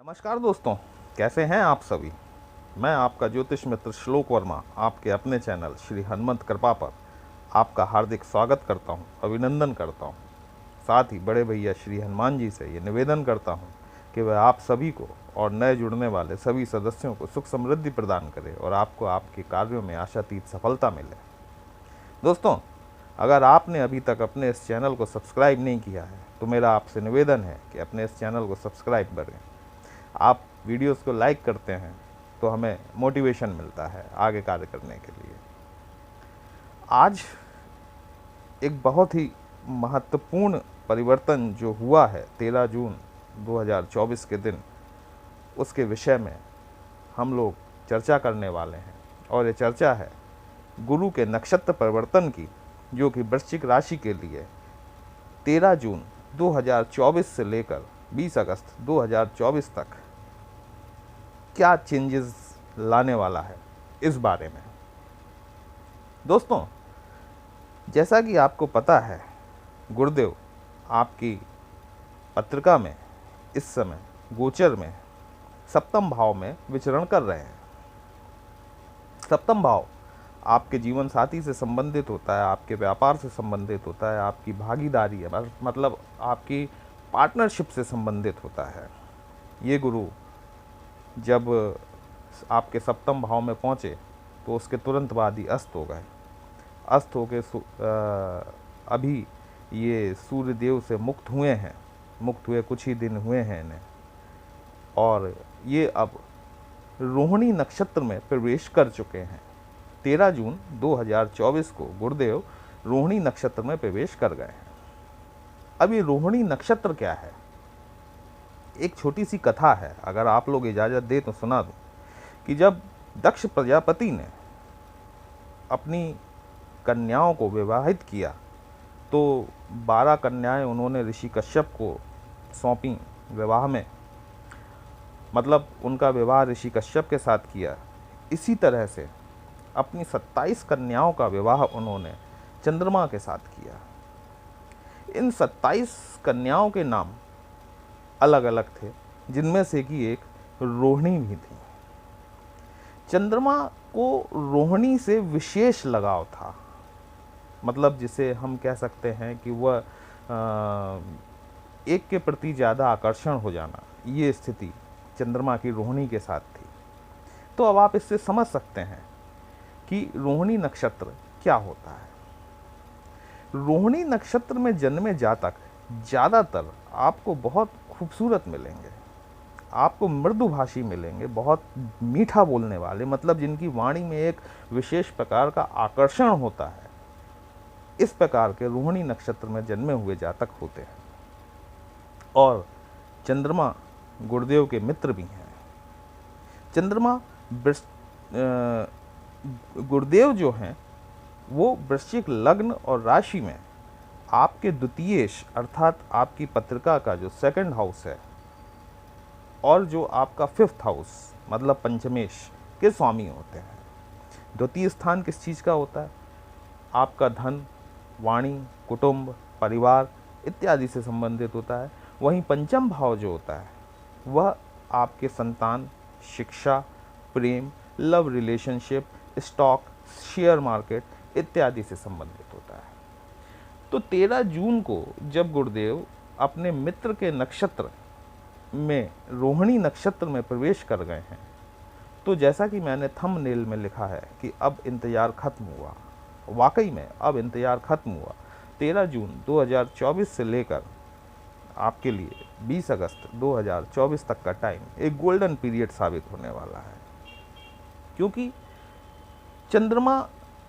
नमस्कार दोस्तों, कैसे हैं आप सभी। मैं आपका ज्योतिष मित्र श्लोक वर्मा आपके अपने चैनल श्री हनुमंत कृपा पर आपका हार्दिक स्वागत करता हूं, अभिनंदन करता हूं। साथ ही बड़े भैया श्री हनुमान जी से ये निवेदन करता हूं कि वह आप सभी को और नए जुड़ने वाले सभी सदस्यों को सुख समृद्धि प्रदान करे और आपको आपके कार्यों में आशातीत सफलता मिले। दोस्तों, अगर आपने अभी तक अपने इस चैनल को सब्सक्राइब नहीं किया है तो मेरा आपसे निवेदन है कि अपने इस चैनल को सब्सक्राइब करें। आप वीडियोस को लाइक करते हैं तो हमें मोटिवेशन मिलता है आगे कार्य करने के लिए। आज एक बहुत ही महत्वपूर्ण परिवर्तन जो हुआ है 13 जून 2024 के दिन, उसके विषय में हम लोग चर्चा करने वाले हैं। और ये चर्चा है गुरु के नक्षत्र परिवर्तन की, जो कि वृश्चिक राशि के लिए 13 जून 2024 से लेकर 20 अगस्त 2024 तक क्या चेंजेस लाने वाला है, इस बारे में। दोस्तों, जैसा कि आपको पता है, गुरुदेव आपकी पत्रिका में इस समय गोचर में सप्तम भाव में विचरण कर रहे हैं। सप्तम भाव आपके जीवन साथी से संबंधित होता है, आपके व्यापार से संबंधित होता है, आपकी भागीदारी है, मतलब आपकी पार्टनरशिप से संबंधित होता है। ये गुरु जब आपके सप्तम भाव में पहुँचे तो उसके तुरंत बाद ही अस्त हो गए। अस्त हो के अभी ये सूर्य देव से मुक्त हुए हैं, मुक्त हुए कुछ ही दिन हुए हैं इन्हें, और ये अब रोहिणी नक्षत्र में प्रवेश कर चुके हैं। 13 जून 2024 को गुरुदेव रोहिणी नक्षत्र में प्रवेश कर गए हैं। अब ये रोहिणी नक्षत्र क्या है, एक छोटी सी कथा है, अगर आप लोग इजाज़त दें तो सुना दूं। कि जब दक्ष प्रजापति ने अपनी कन्याओं को विवाहित किया तो 12 कन्याएं उन्होंने ऋषि कश्यप को सौंपी विवाह में, मतलब उनका विवाह ऋषि कश्यप के साथ किया। इसी तरह से अपनी 27 कन्याओं का विवाह उन्होंने चंद्रमा के साथ किया। इन 27 कन्याओं के नाम अलग अलग थे, जिनमें से कि एक रोहिणी भी थी। चंद्रमा को रोहिणी से विशेष लगाव था, मतलब जिसे हम कह सकते हैं कि वह एक के प्रति ज़्यादा आकर्षण हो जाना, ये स्थिति चंद्रमा की रोहिणी के साथ थी। तो अब आप इससे समझ सकते हैं कि रोहिणी नक्षत्र क्या होता है। रोहिणी नक्षत्र में जन्मे जातक ज़्यादातर आपको बहुत खूबसूरत मिलेंगे, आपको मृदुभाषी मिलेंगे, बहुत मीठा बोलने वाले, मतलब जिनकी वाणी में एक विशेष प्रकार का आकर्षण होता है। इस प्रकार के रोहिणी नक्षत्र में जन्मे हुए जातक होते हैं। और चंद्रमा गुरुदेव के मित्र भी हैं। चंद्रमा गुरुदेव जो हैं वो वृश्चिक लग्न और राशि में आपके द्वितीयेश, अर्थात आपकी पत्रिका का जो सेकंड हाउस है, और जो आपका 5th हाउस मतलब पंचमेश के स्वामी होते हैं। द्वितीय स्थान किस चीज़ का होता है? आपका धन, वाणी, कुटुंब, परिवार इत्यादि से संबंधित होता है। वहीं पंचम भाव जो होता है वह आपके संतान, शिक्षा, प्रेम, love relationship, stock, share market इत्यादि से संबंधित होता है। तो 13 जून को जब गुरुदेव अपने मित्र के नक्षत्र में रोहिणी नक्षत्र में प्रवेश कर गए हैं, तो जैसा कि मैंने थंबनेल में लिखा है कि अब इंतज़ार खत्म हुआ। वाकई में अब इंतज़ार खत्म हुआ। 13 जून 2024 से लेकर आपके लिए 20 अगस्त 2024 तक का टाइम एक गोल्डन पीरियड साबित होने वाला है, क्योंकि चंद्रमा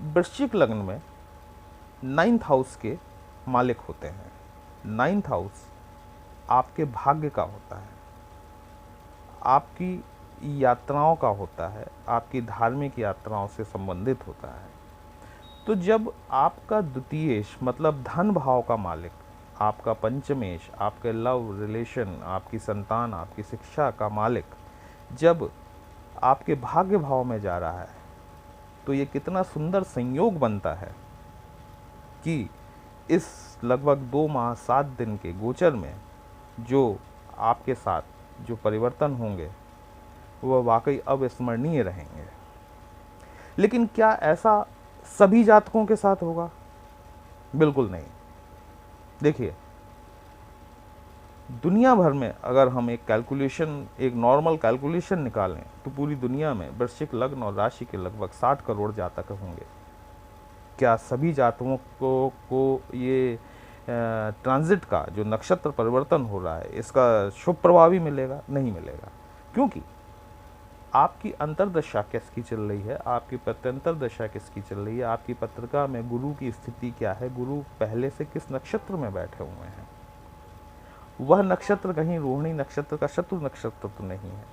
वृश्चिक लग्न में 9th हाउस के मालिक होते हैं। 9th हाउस आपके भाग्य का होता है, आपकी यात्राओं का होता है, आपकी धार्मिक यात्राओं से संबंधित होता है। तो जब आपका द्वितीयेश मतलब धन भाव का मालिक, आपका पंचमेश, आपके लव रिलेशन, आपकी संतान, आपकी शिक्षा का मालिक जब आपके भाग्य भाव में जा रहा है, तो ये कितना सुंदर संयोग बनता है कि इस लगभग 2 माह 7 दिन के गोचर में जो आपके साथ जो परिवर्तन होंगे वह वाकई अविस्मरणीय रहेंगे। लेकिन क्या ऐसा सभी जातकों के साथ होगा? बिल्कुल नहीं। देखिए, दुनिया भर में अगर हम एक नॉर्मल कैलकुलेशन निकालें तो पूरी दुनिया में वृश्चिक लग्न और राशि के लगभग 60 करोड़ जातक होंगे। क्या सभी जातकों को ये ट्रांजिट का जो नक्षत्र परिवर्तन हो रहा है इसका शुभ प्रभाव ही मिलेगा? नहीं मिलेगा, क्योंकि आपकी अंतर्दशा किसकी चल रही है, आपकी प्रत्यंतर दशा किसकी चल रही है, आपकी पत्रिका में गुरु की स्थिति क्या है, गुरु पहले से किस नक्षत्र में बैठे हुए हैं, वह नक्षत्र कहीं रोहिणी नक्षत्र का शत्रु नक्षत्र तो नहीं है।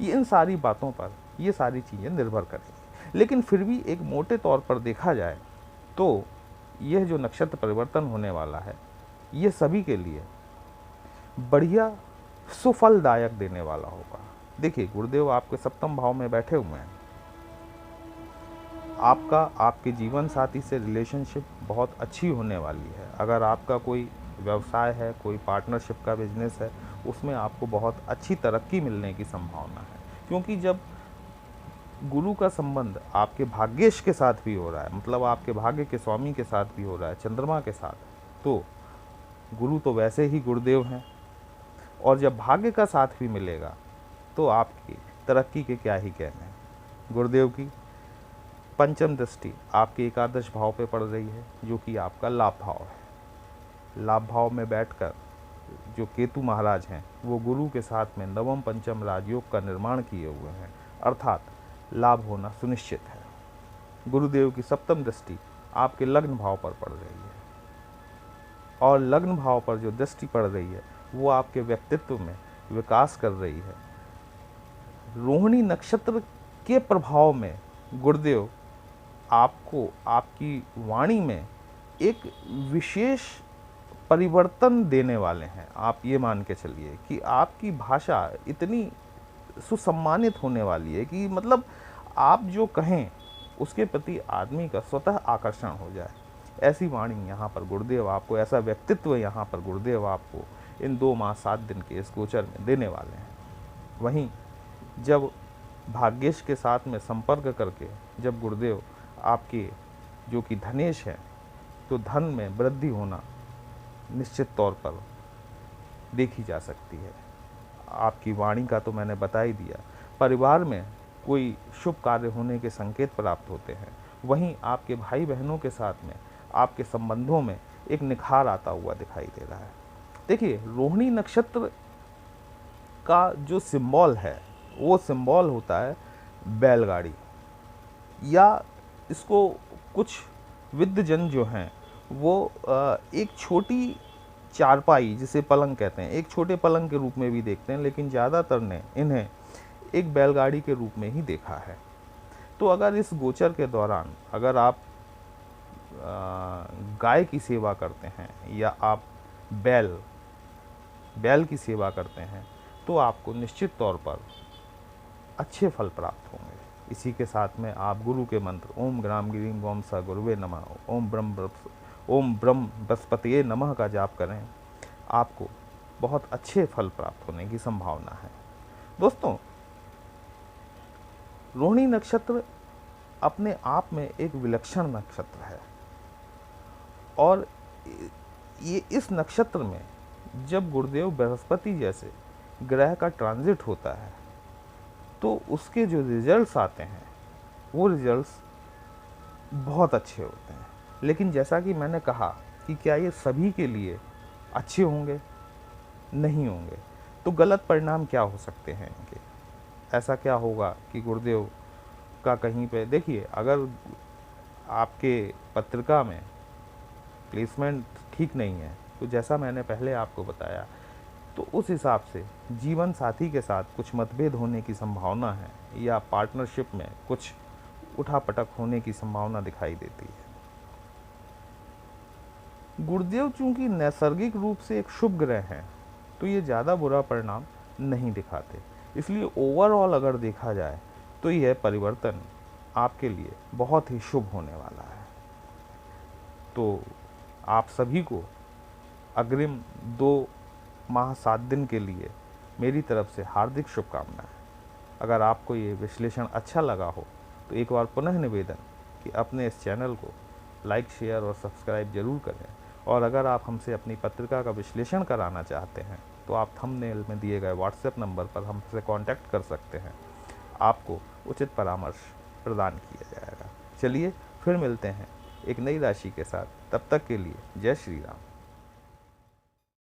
ये इन सारी बातों पर ये सारी चीज़ें निर्भर करेंगी। लेकिन फिर भी एक मोटे तौर पर देखा जाए तो यह जो नक्षत्र परिवर्तन होने वाला है ये सभी के लिए बढ़िया सुफलदायक देने वाला होगा। देखिए, गुरुदेव आपके सप्तम भाव में बैठे हुए हैं। आपके जीवन साथी से रिलेशनशिप बहुत अच्छी होने वाली है। अगर आपका कोई व्यवसाय है, कोई पार्टनरशिप का बिजनेस है, उसमें आपको बहुत अच्छी तरक्की मिलने की संभावना है, क्योंकि जब गुरु का संबंध आपके भाग्येश के साथ भी हो रहा है, मतलब आपके भाग्य के स्वामी के साथ भी हो रहा है, चंद्रमा के साथ, तो गुरु तो वैसे ही गुरुदेव हैं, और जब भाग्य का साथ भी मिलेगा तो आपकी तरक्की के क्या ही कहने। गुरुदेव की पंचम दृष्टि आपके एकादश भाव पे पड़ रही है, जो कि आपका लाभ भाव है। लाभ भाव में बैठकर जो केतु महाराज हैं वो गुरु के साथ में नवम पंचम राजयोग का निर्माण किए हुए हैं, अर्थात लाभ होना सुनिश्चित है। गुरुदेव की सप्तम दृष्टि आपके लग्न भाव पर पड़ रही है, और लग्न भाव पर जो दृष्टि पड़ रही है वो आपके व्यक्तित्व में विकास कर रही है। रोहिणी नक्षत्र के प्रभाव में गुरुदेव आपको आपकी वाणी में एक विशेष परिवर्तन देने वाले हैं। आप ये मान के चलिए कि आपकी भाषा इतनी सुसम्मानित होने वाली है कि मतलब आप जो कहें उसके प्रति आदमी का स्वतः आकर्षण हो जाए। ऐसी वाणी यहाँ पर गुरुदेव आपको, ऐसा व्यक्तित्व यहाँ पर गुरुदेव आपको इन 2 माह 7 दिन के इस गोचर में देने वाले हैं। वहीं जब भाग्येश के साथ में संपर्क करके जब गुरुदेव आपके जो कि धनेश है, तो धन में वृद्धि होना निश्चित तौर पर देखी जा सकती है। आपकी वाणी का तो मैंने बता ही दिया। परिवार में कोई शुभ कार्य होने के संकेत प्राप्त होते हैं। वहीं आपके भाई बहनों के साथ में आपके संबंधों में एक निखार आता हुआ दिखाई दे रहा है। देखिए, रोहिणी नक्षत्र का जो सिंबल है वो सिंबल होता है बैलगाड़ी, या इसको कुछ विद्वजन जो हैं वो एक छोटी चारपाई जिसे पलंग कहते हैं, एक छोटे पलंग के रूप में भी देखते हैं, लेकिन ज़्यादातर ने इन्हें एक बैलगाड़ी के रूप में ही देखा है। तो अगर इस गोचर के दौरान अगर आप गाय की सेवा करते हैं या आप बैल की सेवा करते हैं तो आपको निश्चित तौर पर अच्छे फल प्राप्त होंगे। इसी के साथ में आप गुरु के मंत्र ओम ग्राम गिरीम गोम स गुरुवे नमः, ओम ब्रह्म बृहस्पतिये नमः का जाप करें, आपको बहुत अच्छे फल प्राप्त होने की संभावना है। दोस्तों, रोहिणी नक्षत्र अपने आप में एक विलक्षण नक्षत्र है, और ये इस नक्षत्र में जब गुरुदेव बृहस्पति जैसे ग्रह का ट्रांजिट होता है तो उसके जो रिजल्ट्स आते हैं वो रिजल्ट्स बहुत अच्छे होते हैं। लेकिन जैसा कि मैंने कहा कि क्या ये सभी के लिए अच्छे होंगे? नहीं होंगे। तो गलत परिणाम क्या हो सकते हैं इनके? ऐसा क्या होगा कि गुरुदेव का कहीं पे, देखिए, अगर आपके पत्रिका में प्लेसमेंट ठीक नहीं है तो जैसा मैंने पहले आपको बताया, तो उस हिसाब से जीवन साथी के साथ कुछ मतभेद होने की संभावना है, या पार्टनरशिप में कुछ उठापटक होने की संभावना दिखाई देती है। गुरुदेव चूंकि नैसर्गिक रूप से एक शुभ ग्रह हैं तो ये ज़्यादा बुरा परिणाम नहीं दिखाते। इसलिए ओवरऑल अगर देखा जाए तो यह परिवर्तन आपके लिए बहुत ही शुभ होने वाला है। तो आप सभी को अग्रिम 2 माह 7 दिन के लिए मेरी तरफ से हार्दिक शुभकामनाएं। अगर आपको ये विश्लेषण अच्छा लगा हो तो एक बार पुनः निवेदन कि अपने इस चैनल को लाइक, शेयर और सब्सक्राइब जरूर करें। और अगर आप हमसे अपनी पत्रिका का विश्लेषण कराना चाहते हैं तो आप थंबनेल में दिए गए व्हाट्सएप नंबर पर हमसे कांटेक्ट कर सकते हैं। आपको उचित परामर्श प्रदान किया जाएगा। चलिए फिर मिलते हैं एक नई राशि के साथ। तब तक के लिए जय श्री राम।